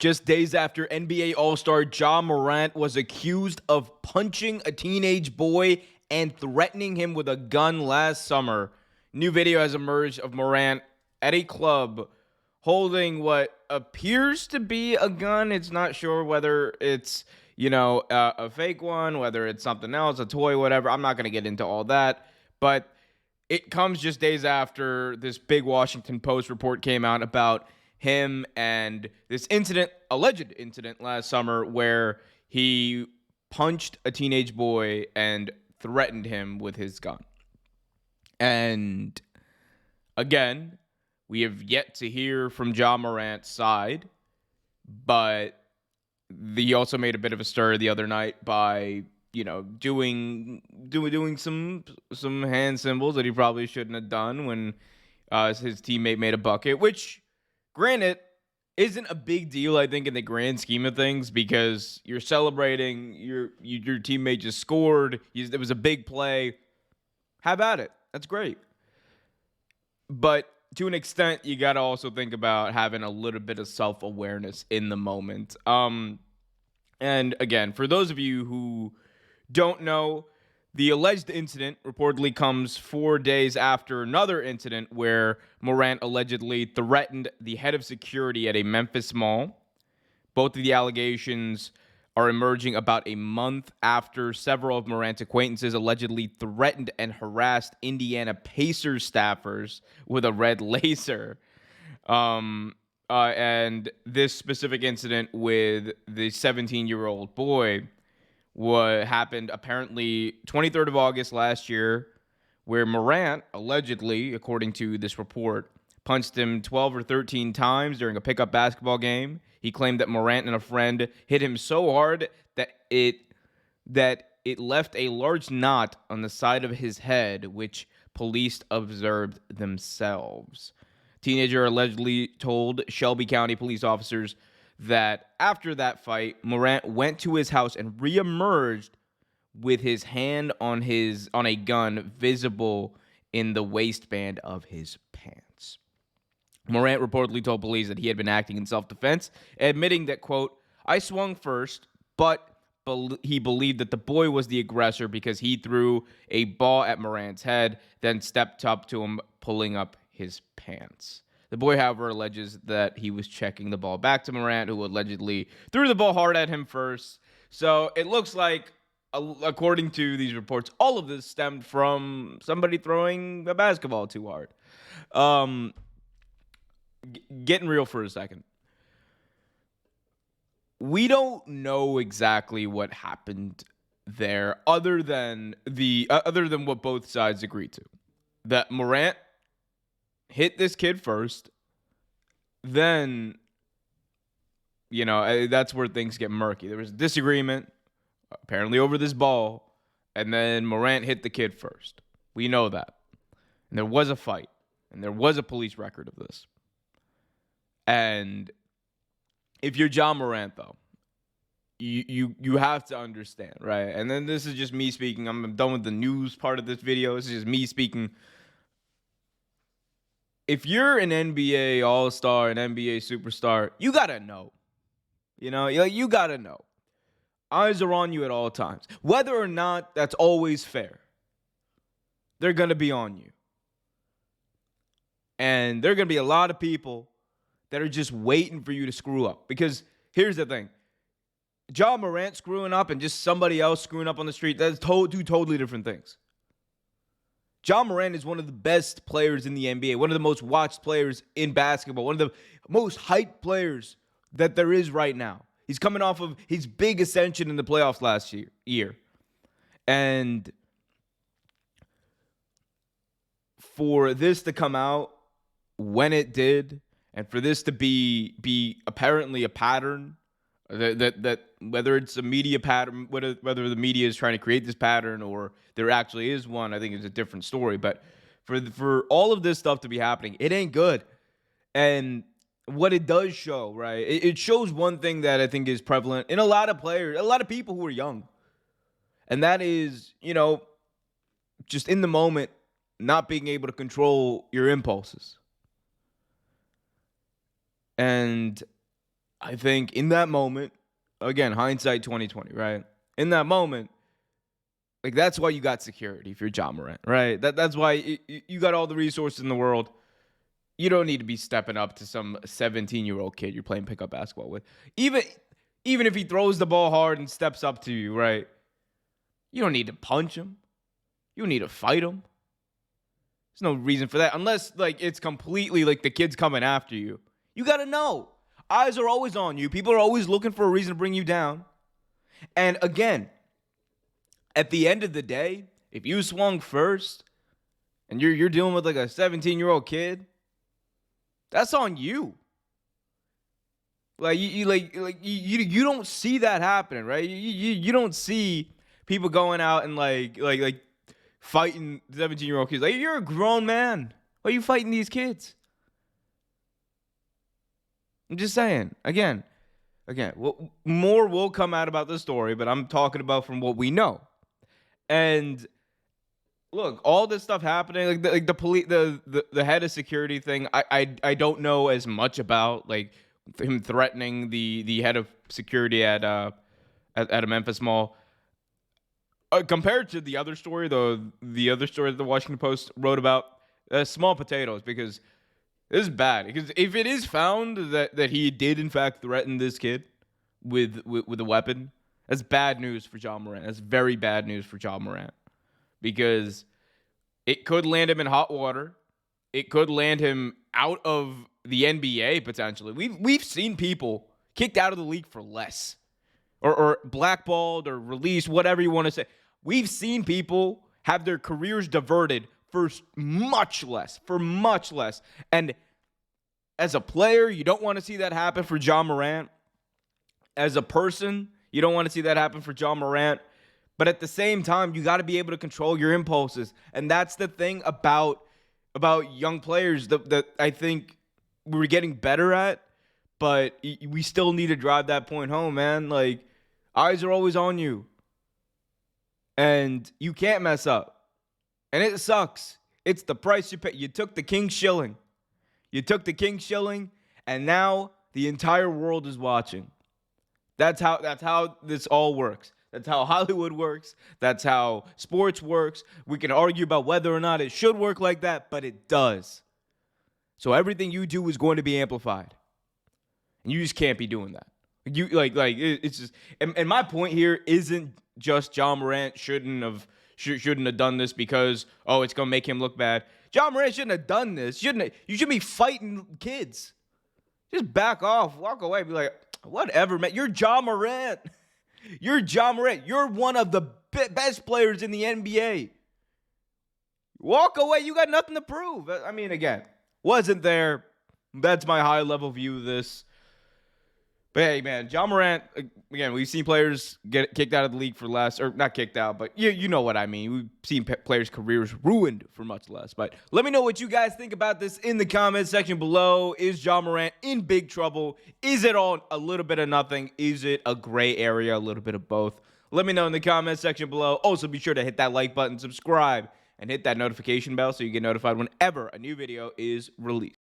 Just days after NBA All-Star Ja Morant was accused of punching a teenage boy and threatening him with a gun last summer, new video has emerged of Morant at a club holding what appears to be a gun. It's not sure whether it's, a fake one, whether it's something else, a toy, whatever. I'm not going to get into all that. But it comes just days after this big Washington Post report came out about him and this incident, alleged incident last summer where he punched a teenage boy and threatened him with his gun. And again, we have yet to hear from Ja Morant's side, but he also made a bit of a stir the other night by, doing some hand symbols that he probably shouldn't have done when his teammate made a bucket, which, granted, isn't a big deal, I think, in the grand scheme of things, because you're celebrating, your teammate just scored, it was a big play. Have at it. That's great. But to an extent, you got to also think about having a little bit of self-awareness in the moment. And again, for those of you who don't know, the alleged incident reportedly comes 4 days after another incident where Morant allegedly threatened the head of security at a Memphis mall. Both of the allegations are emerging about a month after several of Morant's acquaintances allegedly threatened and harassed Indiana Pacers staffers with a red laser. And this specific incident with the 17-year-old boy happened apparently 23rd of August last year, where Morant allegedly, according to this report, punched him 12 or 13 times during a pickup basketball game. He claimed that Morant and a friend hit him so hard that it left a large knot on the side of his head, which police observed themselves. Teenager allegedly told Shelby County police officers that after that fight, Morant went to his house and reemerged with his hand on a gun visible in the waistband of his pants. Morant reportedly told police that he had been acting in self-defense, admitting that, quote, "I swung first, but he believed that the boy was the aggressor because he threw a ball at Morant's head, then stepped up to him, pulling up his pants." The boy, however, alleges that he was checking the ball back to Morant, who allegedly threw the ball hard at him first. So it looks like, according to these reports, all of this stemmed from somebody throwing a basketball too hard. Getting real for a second. We don't know exactly what happened there, other than what both sides agreed to. That Morant hit this kid first, then, that's where things get murky. There was a disagreement, apparently over this ball, and then Morant hit the kid first. We know that. And there was a fight, and there was a police record of this. And if you're Ja Morant, though, you have to understand, right? And then this is just me speaking. I'm done with the news part of this video. This is just me speaking. If you're an NBA All-Star, an NBA superstar, you got to know. You got to know. Eyes are on you at all times. Whether or not that's always fair, they're going to be on you. And there are going to be a lot of people that are just waiting for you to screw up. Because here's the thing. Ja Morant screwing up and just somebody else screwing up on the street, that's two totally different things. Ja Morant is one of the best players in the NBA, one of the most watched players in basketball, one of the most hyped players that there is right now. He's coming off of his big ascension in the playoffs last year. And for this to come out when it did, and for this to be apparently a pattern, that whether it's a media pattern, whether the media is trying to create this pattern or there actually is one, I think it's a different story. But for all of this stuff to be happening, it ain't good. And what it does show, right? It shows one thing that I think is prevalent in a lot of players, a lot of people who are young. And that is, just in the moment, not being able to control your impulses. And I think in that moment, again, hindsight 2020, right? In that moment, like that's why you got security if you're John Morant, right? That's why you got all the resources in the world. You don't need to be stepping up to some 17-year-old kid you're playing pickup basketball with. Even even if he throws the ball hard and steps up to you, right? You don't need to punch him. You don't need to fight him. There's no reason for that unless like it's completely like the kid's coming after you. You got to know. Eyes are always on you. People are always looking for a reason to bring you down. And again, at the end of the day, if you swung first and you're dealing with like a 17-year-old kid, that's on you. Like you don't see that happening, right? You don't see people going out and like fighting 17-year-old kids. Like, you're a grown man. Why are you fighting these kids? I'm just saying. Again, more will come out about this story, but I'm talking about from what we know. And look, all this stuff happening, like the police, the head of security thing, I don't know as much about, like him threatening the head of security at a Memphis mall. Compared to the other story, the other story that the Washington Post wrote about, small potatoes, because this is bad. Because if it is found that he did in fact threaten this kid with a weapon, that's bad news for John Morant. That's very bad news for John Morant, because it could land him in hot water. It could land him out of the NBA potentially. We've seen people kicked out of the league for less, or blackballed or released, whatever you want to say. We've seen people have their careers diverted for much less. And as a player, you don't want to see that happen for John Morant. As a person, you don't want to see that happen for John Morant. But at the same time, you got to be able to control your impulses. And that's the thing about young players that I think we're getting better at. But we still need to drive that point home, man. Like, eyes are always on you. And you can't mess up. And it sucks. It's the price you pay. You took the king shilling. And now the entire world is watching. That's how this all works. That's how Hollywood works. That's how sports works. We can argue about whether or not it should work like that, but it does. So everything you do is going to be amplified. And you just can't be doing that. It's just, and my point here isn't just John Morant shouldn't have done this because it's gonna make him look bad. John Morant shouldn't have done this. You should be fighting kids. Just back off, walk away, be like, whatever, man. You're John Morant. You're one of the best players in the NBA. Walk away. You got nothing to prove. I mean, again, wasn't there. That's my high level view of this. But hey, man, John Morant, again, we've seen players get kicked out of the league for less, or not kicked out, but you know what I mean. We've seen players' careers ruined for much less. But let me know what you guys think about this in the comments section below. Is John Morant in big trouble? Is it all a little bit of nothing? Is it a gray area, a little bit of both? Let me know in the comments section below. Also, be sure to hit that like button, subscribe, and hit that notification bell so you get notified whenever a new video is released.